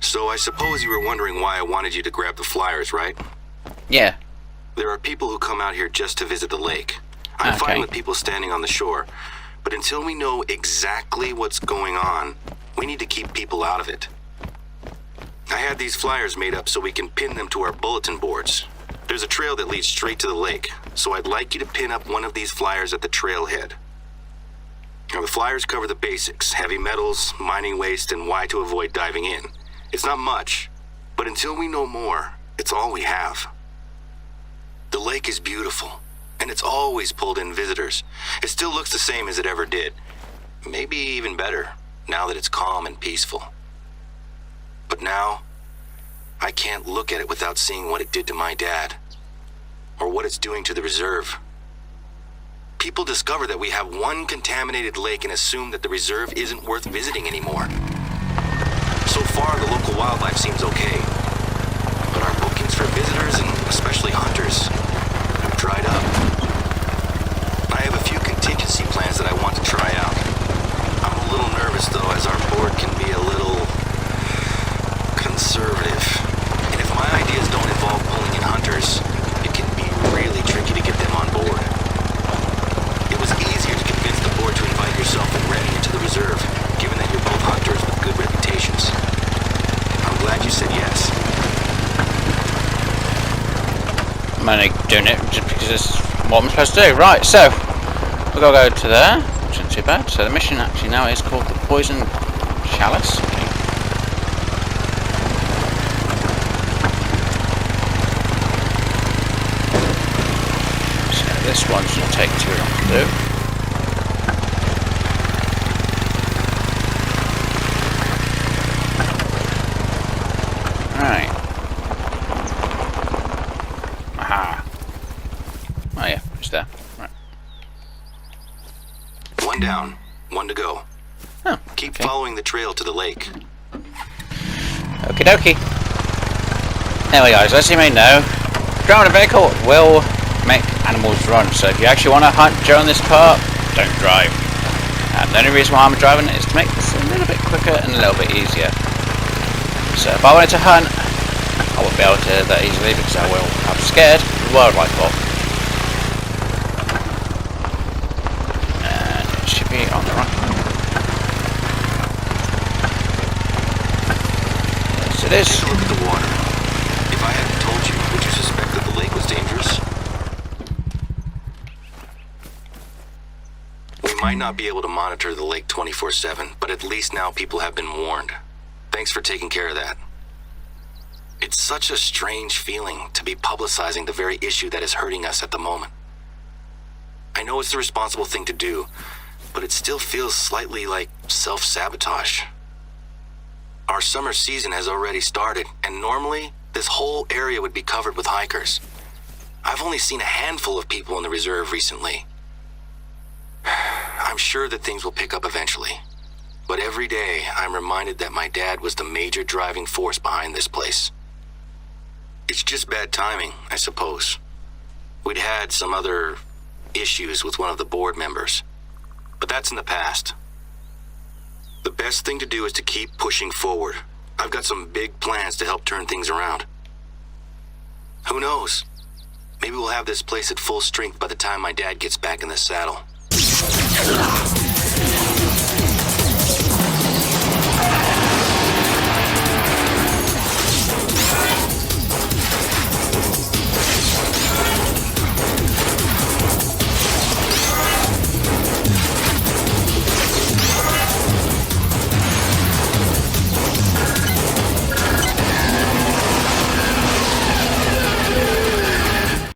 So I suppose you were wondering why I wanted you to grab the flyers, right? Yeah. There are people who come out here just to visit the lake. I'm fine with people standing on the shore, but until we know exactly what's going on, we need to keep people out of it. I had these flyers made up so we can pin them to our bulletin boards. There's a trail that leads straight to the lake, so I'd like you to pin up one of these flyers at the trailhead. Now, the flyers cover the basics: heavy metals, mining waste, and why to avoid diving in. It's not much, but until we know more, it's all we have. The lake is beautiful, and it's always pulled in visitors. It still looks the same as it ever did. Maybe even better, now that it's calm and peaceful. But now, I can't look at it without seeing what it did to my dad, or what it's doing to the reserve. People discover that we have one contaminated lake and assume that the reserve isn't worth visiting anymore. So far, the local wildlife seems okay, but our bookings for visitors, and especially hunters, have dried up. I have a few contingency plans that I want to try out. I'm a little nervous, though, as our board can be a little conservative. And if my ideas don't involve pulling in hunters, it can be really tricky to get them on board. It was easier to convince the board to invite yourself and Rennie into the reserve, given that you're both hunters with good reputations. I'm glad you said yes. I'm only doing it just because it's what I'm supposed to do. Right, so we've got to go to there, which isn't too bad. So the mission actually now is called the Poison Chalice. This one shouldn't take too long to do. Right. Aha. Oh yeah, it's there. Right. One down, one to go. Oh, Keep okay. following the trail to the lake. Okie dokie. Anyway guys, as you may know, driving a vehicle will make animals run, so if you actually want to hunt during this part, don't drive. The only reason why I'm driving is to make this a little bit quicker and a little bit easier. So if I wanted to hunt, I wouldn't be able to do that easily because I will have scared the wildlife off. And it should be on the right. Yes it is. Take a look at the water. If I hadn't told you, would you suspect that the lake was dangerous? We might not be able to monitor the lake 24/7, but at least now people have been warned. Thanks for taking care of that. It's such a strange feeling to be publicizing the very issue that is hurting us at the moment. I know it's the responsible thing to do, but it still feels slightly like self-sabotage. Our summer season has already started, and normally, this whole area would be covered with hikers. I've only seen a handful of people in the reserve recently. I'm sure that things will pick up eventually, but every day I'm reminded that my dad was the major driving force behind this place. It's just bad timing, I suppose. We'd had some other issues with one of the board members, but that's in the past. The best thing to do is to keep pushing forward. I've got some big plans to help turn things around. Who knows? Maybe we'll have this place at full strength by the time my dad gets back in the saddle.